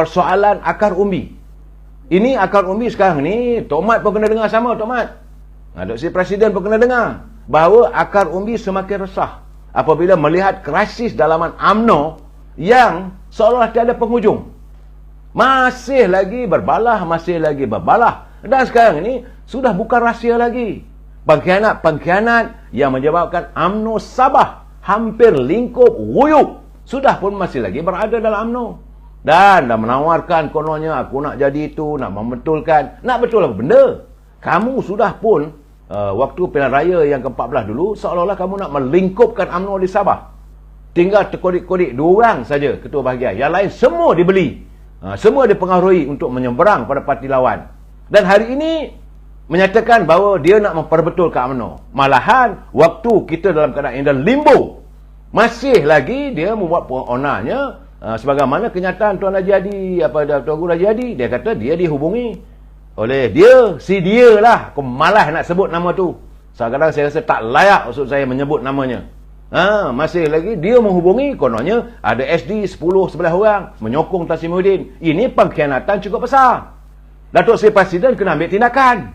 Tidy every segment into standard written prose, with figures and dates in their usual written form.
persoalan akar umbi. Ini akar umbi sekarang ni, Tok Mat pun kena dengar sama, Tok Mat. Dok si Presiden pun kena dengar bahawa akar umbi semakin resah apabila melihat krisis dalaman UMNO yang seolah tiada penghujung. Masih lagi berbalah, masih lagi berbalah. Dan sekarang ini sudah bukan rahsia lagi. Pengkhianat yang menyebabkan UMNO Sabah hampir lingkup wuyuk sudah pun masih lagi berada dalam UMNO. Dan dah menawarkan kononnya, aku nak jadi itu, nak membetulkan. Nak betul apa benda? Kamu sudah pun, waktu pilihan raya yang ke-14 dulu, seolah-olah kamu nak melingkupkan UMNO di Sabah. Tinggal terkodik-kodik 2 orang saja ketua bahagian. Yang lain semua dibeli. Semua dipengaruhi untuk menyeberang pada parti lawan. Dan hari ini menyatakan bahawa dia nak memperbetulkan UMNO. Malahan, waktu kita dalam keadaan yang limbo, masih lagi dia membuat onanya, sebagaimana kenyataan Tuan Haji Hadi, Tuan Guru Haji Hadi, dia kata dia dihubungi oleh dia, si dia lah. Aku malas nak sebut nama tu. Kadang-kadang saya rasa tak layak maksud saya menyebut namanya. Masih lagi dia menghubungi, kononnya ada SD 10-11 orang menyokong Tan Sri Muhyiddin. Ini pengkhianatan cukup besar. Datuk Seri Presiden kena ambil tindakan.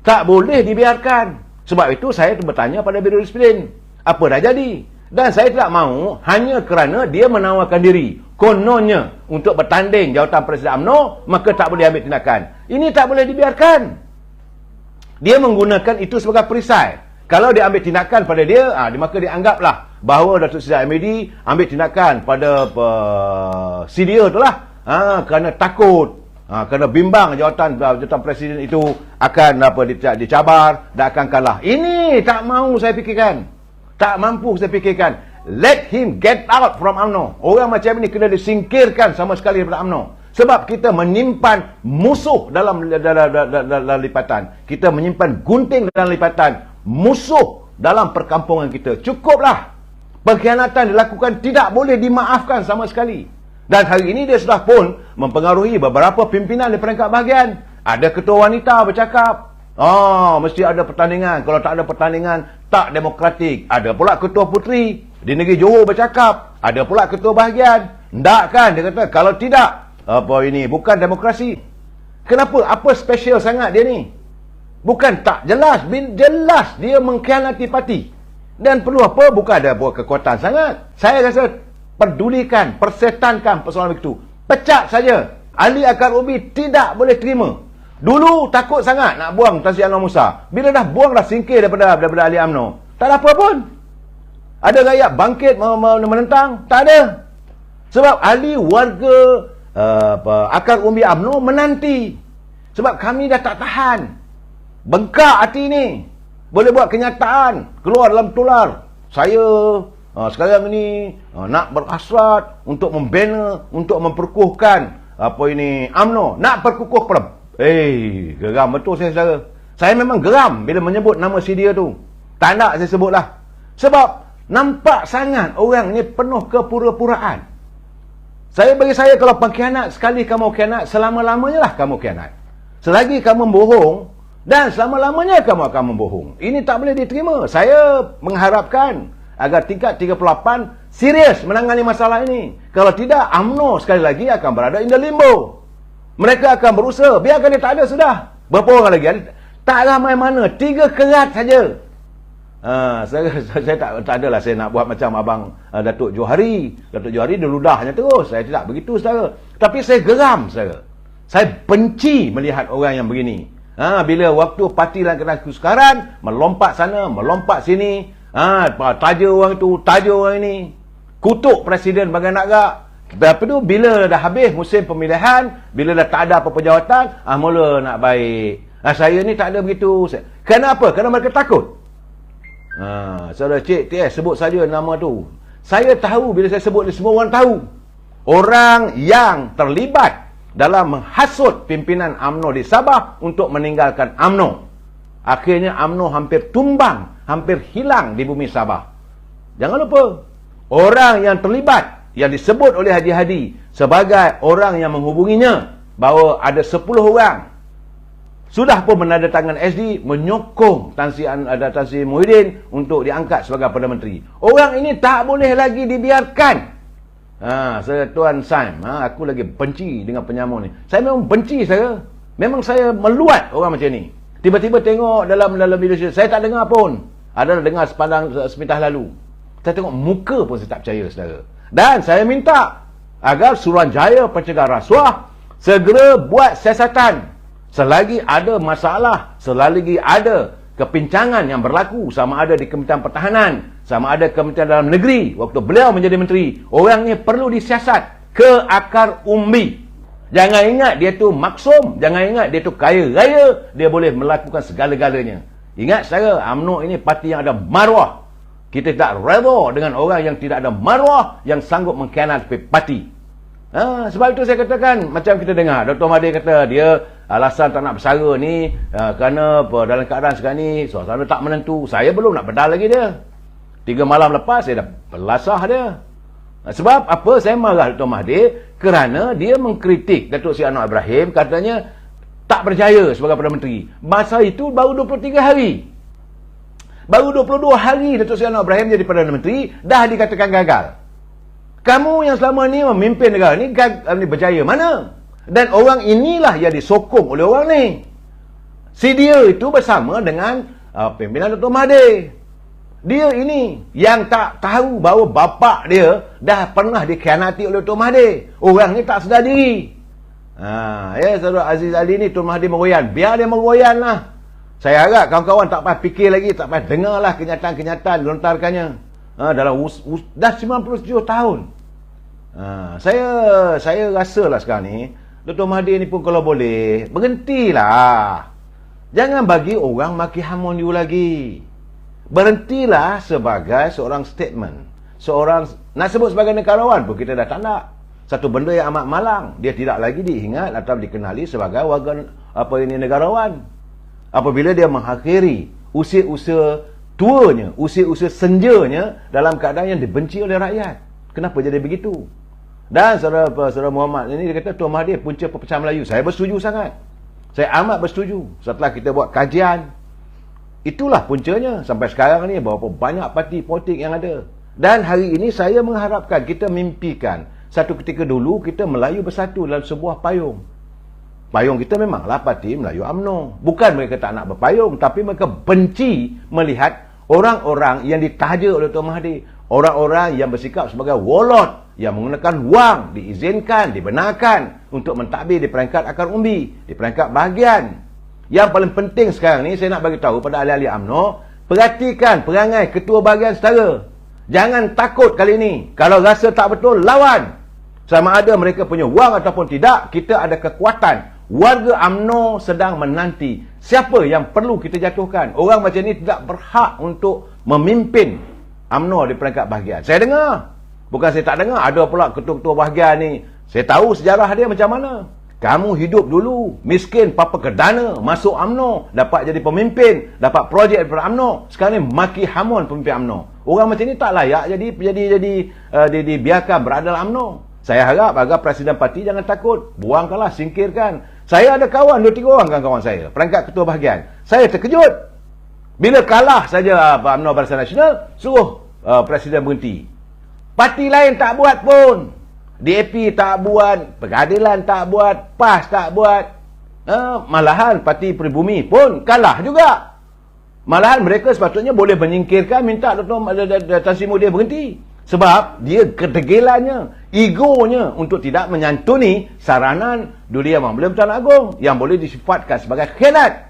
Tak boleh dibiarkan. Sebab itu saya bertanya pada Biro Disiplin, apa dah jadi? Dan saya tidak mahu hanya kerana dia menawarkan diri, kononnya untuk bertanding jawatan Presiden UMNO, maka tak boleh ambil tindakan. Ini tak boleh dibiarkan. Dia menggunakan itu sebagai perisai. Kalau dia ambil tindakan pada dia, maka dia anggaplah bahawa Datuk Seri Ahmadi ambil tindakan pada si dia tu lah. Kerana takut, kerana bimbang jawatan Presiden itu akan dicabar dan akan kalah. Ini tak mahu saya fikirkan. Tak mampu saya fikirkan. Let him get out from UMNO. Orang macam ini kena disingkirkan sama sekali daripada UMNO. Sebab kita menyimpan musuh dalam lipatan. Kita menyimpan gunting dalam lipatan. Musuh dalam perkampungan kita. Cukuplah. Pengkhianatan dilakukan tidak boleh dimaafkan sama sekali. Dan hari ini dia sudah pun mempengaruhi beberapa pimpinan di peringkat bahagian. Ada ketua wanita bercakap, mesti ada pertandingan. Kalau tak ada pertandingan, tak demokratik. Ada pula ketua puteri di negeri Johor bercakap. Ada pula ketua bahagian. Tak kan? Dia kata, kalau tidak, ini bukan demokrasi. Kenapa? Apa special sangat dia ni? Bukan tak jelas. Jelas dia mengkhianati parti. Dan perlu apa? Bukan ada buat kekuatan sangat. Saya rasa pedulikan, persetankan persoalan begitu. Pecat saja. Ahli akar umbi tidak boleh terima. Dulu takut sangat nak buang Tan Sri Anwar Musa. Bila dah buang, dah singkir daripada ahli UMNO. Tak ada apa pun. Ada rakyat bangkit menentang? Tak ada. Sebab ahli warga akar umbi UMNO menanti. Sebab kami dah tak tahan. Bengkak hati ni. Boleh buat kenyataan. Keluar dalam tular. Saya sekarang ini nak berhasrat untuk membina, untuk memperkukuhkan UMNO. Nak perkukuh kepada geram betul saya saudara. Saya memang geram bila menyebut nama si dia tu. Tak nak saya sebutlah. Sebab nampak sangat orang ni penuh kepura-puraan. Bagi saya kalau pengkhianat, sekali kamu khianat, selama-lamanya lah kamu khianat. Selagi kamu bohong, dan selama-lamanya kamu akan membohong. Ini tak boleh diterima. Saya mengharapkan agar tingkat 38 serius menangani masalah ini. Kalau tidak, UMNO sekali lagi akan berada in the limbo. Mereka akan berusaha. Biarkan dia tak ada sudah. Berapa orang lagi? Tak ramai mana. 3 kerat saja. Saya tak adalah saya nak buat macam abang Datuk Johari. Datuk Johari dia ludahnya terus. Saya tidak begitu, saudara. Tapi saya geram, saudara. Saya benci melihat orang yang begini. Bila waktu parti dalam keadaan kesukaran, melompat sana, melompat sini. Taja orang itu, taja orang ini. Kutuk Presiden bagai nak gak. Tapi tu bila dah habis musim pemilihan, bila dah tak ada apa-apa jawatan, mula nak baik. Saya ni tak ada begitu. Kenapa? Kerana mereka takut. Saudara Cik TS sebut saja nama tu. Saya tahu, bila saya sebut ni semua orang tahu. Orang yang terlibat dalam menghasut pimpinan UMNO di Sabah untuk meninggalkan UMNO. Akhirnya UMNO hampir tumbang, hampir hilang di bumi Sabah. Jangan lupa, orang yang terlibat yang disebut oleh Haji Hadi sebagai orang yang menghubunginya bahawa ada 10 orang sudah pun menandatangan SD menyokong Tan Sri Muhyiddin untuk diangkat sebagai Perdana Menteri. Orang ini tak boleh lagi dibiarkan. Saya Tuan Sam, aku lagi benci dengan penyamun ni. Saya memang benci saya. Memang saya meluat orang macam ni. Tiba-tiba tengok dalam video saya tak dengar pun. Ada dengar sepintas lalu. Saya tengok muka pun saya tak percaya, saudara. Dan saya minta agar Suruhanjaya Pencegah Rasuah segera buat siasatan. Selagi ada masalah, selagi ada kepincangan yang berlaku, sama ada di Kementerian Pertahanan, sama ada Kementerian Dalam Negeri, waktu beliau menjadi menteri, orang ni perlu disiasat ke akar umbi. Jangan ingat dia tu maksum, jangan ingat dia tu kaya raya, dia boleh melakukan segala-galanya. Ingat saudara, UMNO ini parti yang ada maruah. Kita tak redha dengan orang yang tidak ada maruah, yang sanggup mengkhianati parti. Sebab itu saya katakan, macam kita dengar Dr. Mahathir kata dia alasan tak nak bersara ni kerana dalam keadaan sekarang ni suasana tak menentu. Saya belum nak bedal lagi dia. 3 malam lepas saya dah belasah dia. Sebab apa saya marah Dr. Mahathir? Kerana dia mengkritik Datuk Seri Anwar Ibrahim, katanya tak berjaya sebagai Perdana Menteri. Masa itu baru 23 hari. Baru 22 hari Datuk Seri Anwar Ibrahim jadi Perdana Menteri, dah dikatakan gagal. Kamu yang selama ni memimpin negara ni berjaya mana? Dan orang inilah yang disokong oleh orang ni. Si dia itu bersama dengan pimpinan Dr. Mahathir. Dia ini yang tak tahu bahawa bapa dia dah pernah dikhianati oleh Dr. Mahathir. Orang ni tak sedar diri. Saudara Aziz Ali ni Tun Mahathir meroyan. Biar dia meroyan lah. Saya harap kawan-kawan tak payah fikir lagi, tak payah dengar lah kenyataan-kenyataan dilontarkannya. Dalam dah 97 tahun. Saya rasalah sekarang ni Dr. Mahathir ni pun kalau boleh berhentilah. Jangan bagi orang maki hamun you lagi. Berhentilah sebagai seorang statement. Seorang nak sebut sebagai negarawan pun kita dah tak nak. Satu benda yang amat malang, dia tidak lagi diingat atau dikenali sebagai warga negarawan. Apabila dia mengakhiri usia-usia tuanya, usia-usia senjanya dalam keadaan yang dibenci oleh rakyat. Kenapa jadi begitu? Dan saudara Muhammad ini dia kata Tuan Mahathir punca perpecahan Melayu. Saya bersetuju sangat. Saya amat bersetuju. Setelah kita buat kajian, itulah puncanya. Sampai sekarang ni berapa banyak parti politik yang ada. Dan hari ini saya mengharapkan, kita mimpikan satu ketika dulu kita Melayu bersatu dalam sebuah payung. Payung kita memanglah parti Melayu UMNO. Bukan mereka tak nak berpayung, tapi mereka benci melihat orang-orang yang ditaja oleh Tuan Mahathir. Orang-orang yang bersikap sebagai warlord, yang menggunakan wang, diizinkan, dibenarkan untuk mentadbir di peringkat akar umbi, di peringkat bahagian. Yang paling penting sekarang ni, saya nak bagi tahu pada ahli-ahli UMNO, perhatikan perangai ketua bahagian setara. Jangan takut kali ini. Kalau rasa tak betul, lawan. Sama ada mereka punya wang ataupun tidak, kita ada kekuatan. Warga UMNO sedang menanti siapa yang perlu kita jatuhkan. Orang macam ni tidak berhak untuk memimpin UMNO di peringkat bahagian. Saya dengar. Bukan saya tak dengar. Ada pula ketua-ketua bahagian ni. Saya tahu sejarah dia macam mana. Kamu hidup dulu miskin, papa kedana, masuk UMNO, dapat jadi pemimpin, dapat projek daripada UMNO. Sekarang ni maki hamun pemimpin UMNO. Orang macam ni tak layak dibiarkan berada dalam UMNO. Saya harap agar Presiden Parti jangan takut. Buangkanlah, singkirkan. Saya ada kawan, 2-3 orang kawan saya, perangkat ketua bahagian. Saya terkejut. Bila kalah saja UMNO Barisan Nasional, suruh Presiden berhenti. Parti lain tak buat pun. DAP tak buat, Pengadilan tak buat, PAS tak buat. Malahan Parti Peribumi pun kalah juga. Malahan mereka sepatutnya boleh menyingkirkan, minta Dr. Tan Sri Muhyiddin berhenti. Sebab dia kedegilannya, egonya untuk tidak menyantuni saranan Duli Yang Mulia Pertuan Agong yang boleh disifatkan sebagai khianat.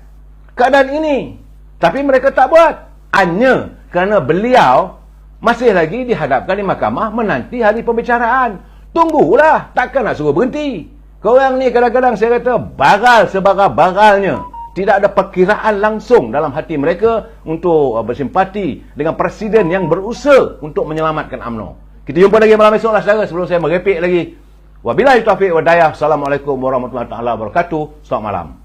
Keadaan ini. Tapi mereka tak buat. Hanya kerana beliau masih lagi dihadapkan di mahkamah menanti hari pembicaraan. Tunggulah, takkan nak suruh berhenti. Korang ni kadang-kadang saya kata baral sebagai-baralnya. Tidak ada perkiraan langsung dalam hati mereka untuk bersimpati dengan presiden yang berusaha untuk menyelamatkan UMNO. Kita jumpa lagi malam esok lah saudara, sebelum saya merepek lagi. Wabillahi taufiq wa hidayah. Assalamualaikum warahmatullahi wabarakatuh. Selamat malam.